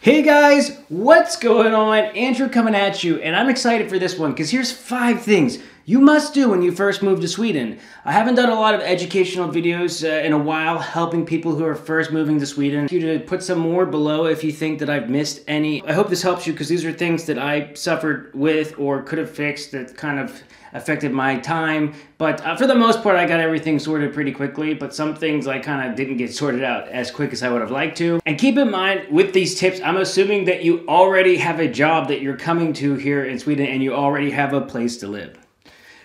Hey guys, what's going on? Andrew coming at you, and I'm excited for this one because here's 5 things you must do when you first move to Sweden. I haven't done a lot of educational videos in a while helping people who are first moving to Sweden. You to put some more below if you think that I've missed any. I hope this helps you because these are things that I suffered with or could have fixed that kind of affected my time, but for the most part I got everything sorted pretty quickly, but some things I kind of didn't get sorted out as quick as I would have liked to. And keep in mind with these tips, I'm assuming that you already have a job that you're coming to here in Sweden and you already have a place to live.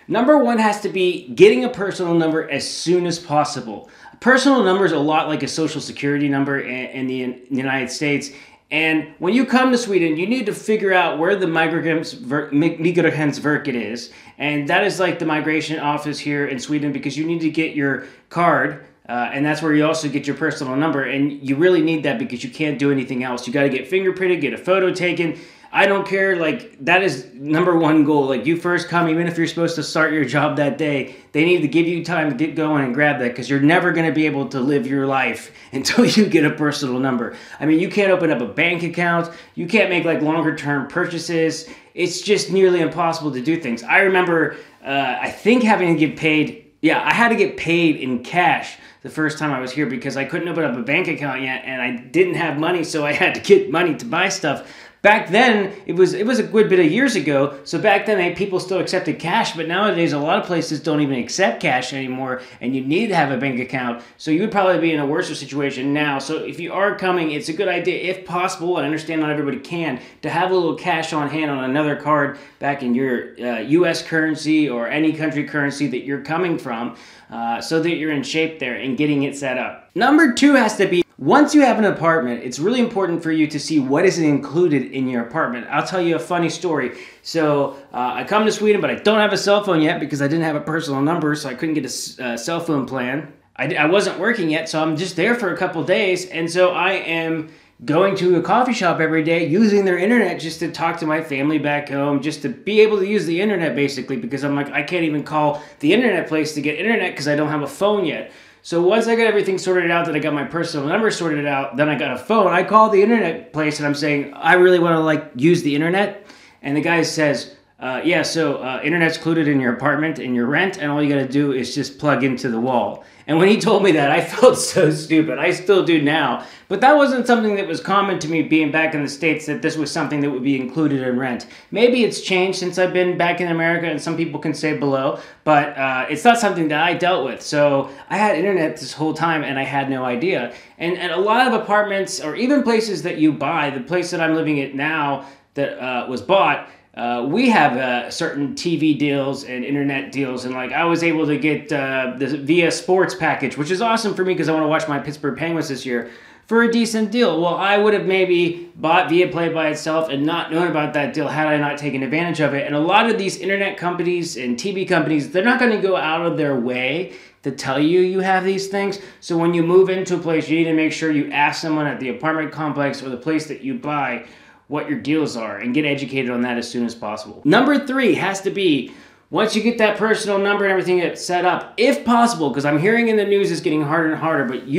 Number 1 has to be getting a personal number as soon as possible. A personal number is a lot like a social security number in the United States. And when you come to Sweden, you need to figure out where the Migrationsverket is. And that is like the migration office here in Sweden because you need to get your card. And that's where you also get your personal number. And you really need that because you can't do anything else. You got to get fingerprinted, get a photo taken. I don't care, like, that is number 1 goal. Like, you first come, even if you're supposed to start your job that day, they need to give you time to get going and grab that because you're never going to be able to live your life until you get a personal number. I mean, you can't open up a bank account. You can't make, like, longer-term purchases. It's just nearly impossible to do things. I remember, I think having to get paid, I had to get paid in cash the first time I was here because I couldn't open up a bank account yet and I didn't have money, so I had to get money to buy stuff. Back then, it was a good bit of years ago, so back then people still accepted cash, but nowadays a lot of places don't even accept cash anymore, and you need to have a bank account, so you would probably be in a worse situation now. So if you are coming, it's a good idea, if possible, I understand not everybody can, to have a little cash on hand on another card back in your US currency or any country currency that you're coming from, so that you're in shape there and getting it set up. Number 2 has to be, once you have an apartment, it's really important for you to see what is included in your apartment. I'll tell you a funny story. So I come to Sweden, but I don't have a cell phone yet because I didn't have a personal number, so I couldn't get a cell phone plan. I wasn't working yet, so I'm just there for a couple days, and so I am going to a coffee shop every day using their internet just to talk to my family back home, just to be able to use the internet basically, because I'm like, I can't even call the internet place to get internet because I don't have a phone yet. So once I got everything sorted out, that I got my personal number sorted out, then I got a phone. I called the internet place and I'm saying, I really want to use the internet. And the guy says, internet's included in your apartment and your rent, and all you got to do is just plug into the wall. And when he told me that, I felt so stupid. I still do now. But that wasn't something that was common to me being back in the States, that this was something that would be included in rent. Maybe it's changed since I've been back in America, and some people can say below, but it's not something that I dealt with. So I had internet this whole time, and I had no idea. And a lot of apartments, or even places that you buy, the place that I'm living at now that was bought, we have certain TV deals and internet deals, and like I was able to get the Via Sports package, which is awesome for me because I want to watch my Pittsburgh Penguins this year, for a decent deal. Well, I would have maybe bought Via Play by itself and not known about that deal had I not taken advantage of it. And a lot of these internet companies and TV companies, they're not going to go out of their way to tell you you have these things. So when you move into a place, you need to make sure you ask someone at the apartment complex or the place that you buy what your deals are and get educated on that as soon as possible. Number 3 has to be, once you get that personal number and everything set up, if possible, because I'm hearing in the news it's getting harder and harder, but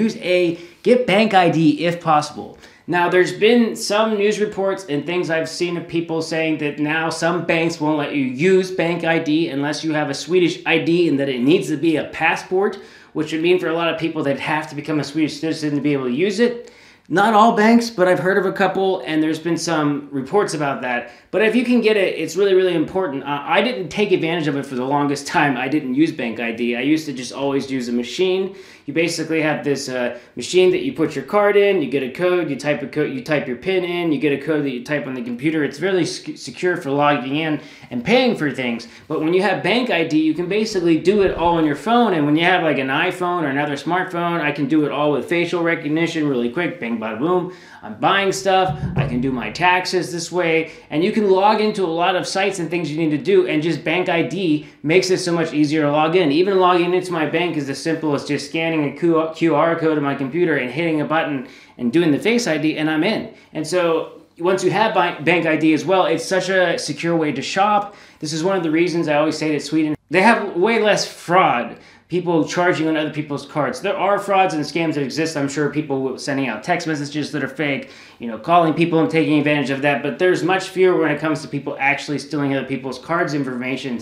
get bank ID if possible. Now, there's been some news reports and things I've seen of people saying that now some banks won't let you use bank ID unless you have a Swedish ID and that it needs to be a passport, which would mean for a lot of people they'd have to become a Swedish citizen to be able to use it. Not all banks, but I've heard of a couple, and there's been some reports about that. But if you can get it, it's really, really important. I didn't take advantage of it for the longest time. I didn't use bank ID. I used to just always use a machine. You basically have this machine that you put your card in, you get a code, you type your PIN in, you get a code that you type on the computer. It's really secure for logging in and paying for things. But when you have bank ID, you can basically do it all on your phone. And when you have like an iPhone or another smartphone, I can do it all with facial recognition really quick, bing, bada, boom. I'm buying stuff, I can do my taxes this way, and you can log into a lot of sites and things you need to do, and just bank ID makes it so much easier to log in. Even logging into my bank is as simple as just scanning a QR code on my computer and hitting a button and doing the Face ID, and I'm in. And so once you have bank ID as well, it's such a secure way to shop. This is one of the reasons I always say that Sweden, they have way less fraud people charging on other people's cards. There are frauds and scams that exist. I'm sure people sending out text messages that are fake, calling people and taking advantage of that. But there's much fewer when it comes to people actually stealing other people's cards information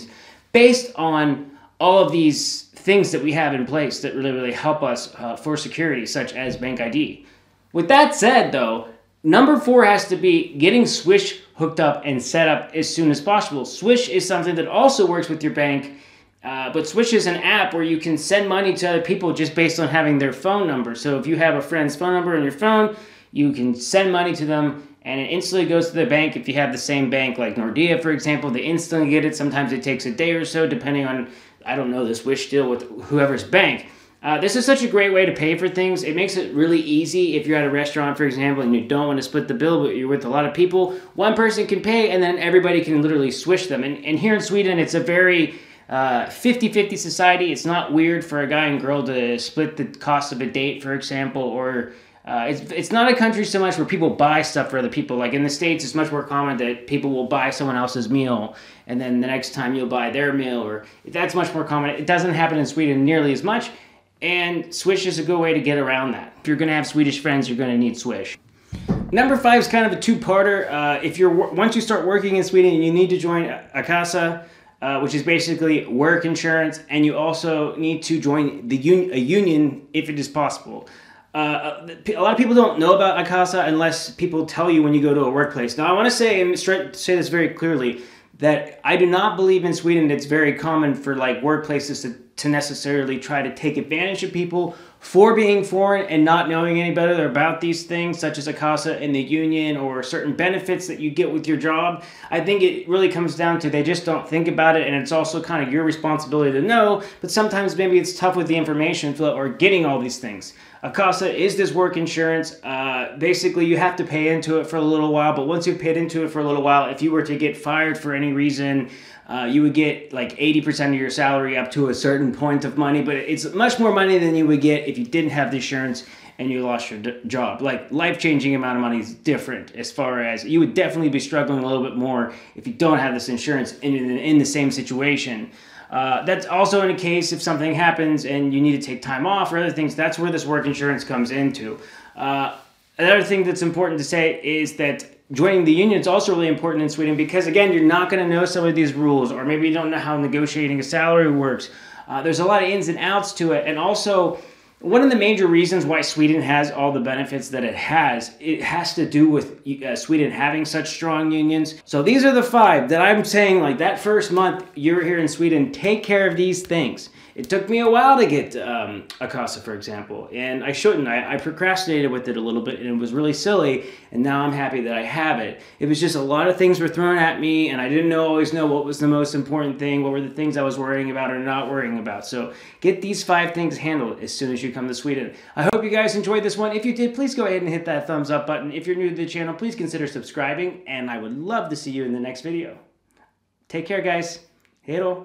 based on all of these things that we have in place that really help us for security, such as Bank ID. With that said, though, number 4 has to be getting Swish hooked up and set up as soon as possible. Swish is something that also works with your bank. But Swish is an app where you can send money to other people just based on having their phone number. So if you have a friend's phone number on your phone, you can send money to them and it instantly goes to their bank. If you have the same bank, like Nordea, for example, they instantly get it. Sometimes it takes a day or so, depending on, I don't know, the Swish deal with whoever's bank. This is such a great way to pay for things. It makes it really easy if you're at a restaurant, for example, and you don't want to split the bill, but you're with a lot of people. One person can pay, and then everybody can literally Swish them. And here in Sweden, it's a very 50-50 society. It's not weird for a guy and girl to split the cost of a date, for example, or it's not a country so much where people buy stuff for other people. Like in the States, it's much more common that people will buy someone else's meal and then the next time you'll buy their meal, or that's much more common. It doesn't happen in Sweden nearly as much, and Swish is a good way to get around that. If you're going to have Swedish friends, you're going to need Swish. Number 5 is kind of a two-parter. Once you start working in Sweden, you need to join Akassa, which is basically work insurance, and you also need to join a union if it is possible. A lot of people don't know about Akassa unless people tell you when you go to a workplace. Now, I want to say this very clearly, that I do not believe in Sweden it's very common for workplaces to necessarily try to take advantage of people for being foreign and not knowing any better about these things, such as Akassa and the union or certain benefits that you get with your job. I think it really comes down to they just don't think about it, and it's also kind of your responsibility to know, but sometimes maybe it's tough with the information flow or getting all these things. Akassa is this work insurance. Basically, you have to pay into it for a little while, but once you've paid into it for a little while, if you were to get fired for any reason, you would get 80% of your salary up to a certain point of money, but it's much more money than you would get if you didn't have the insurance and you lost your job. Life-changing amount of money is different, as far as you would definitely be struggling a little bit more if you don't have this insurance in the same situation. That's also in a case if something happens and you need to take time off or other things. That's where this work insurance comes into. Another thing that's important to say is that joining the union is also really important in Sweden because, again, you're not going to know some of these rules, or maybe you don't know how negotiating a salary works. There's a lot of ins and outs to it, and also one of the major reasons why Sweden has all the benefits that it has to do with Sweden having such strong unions. So these are the 5 that I'm saying, that first month you're here in Sweden, take care of these things. It took me a while to get Akassa, for example, and I shouldn't. I procrastinated with it a little bit, and it was really silly, and now I'm happy that I have it. It was just a lot of things were thrown at me, and I didn't always know what was the most important thing, what were the things I was worrying about or not worrying about. So get these 5 things handled as soon as you come to Sweden. I hope you guys enjoyed this one. If you did, please go ahead and hit that thumbs up button. If you're new to the channel, please consider subscribing, and I would love to see you in the next video. Take care, guys. Hej då.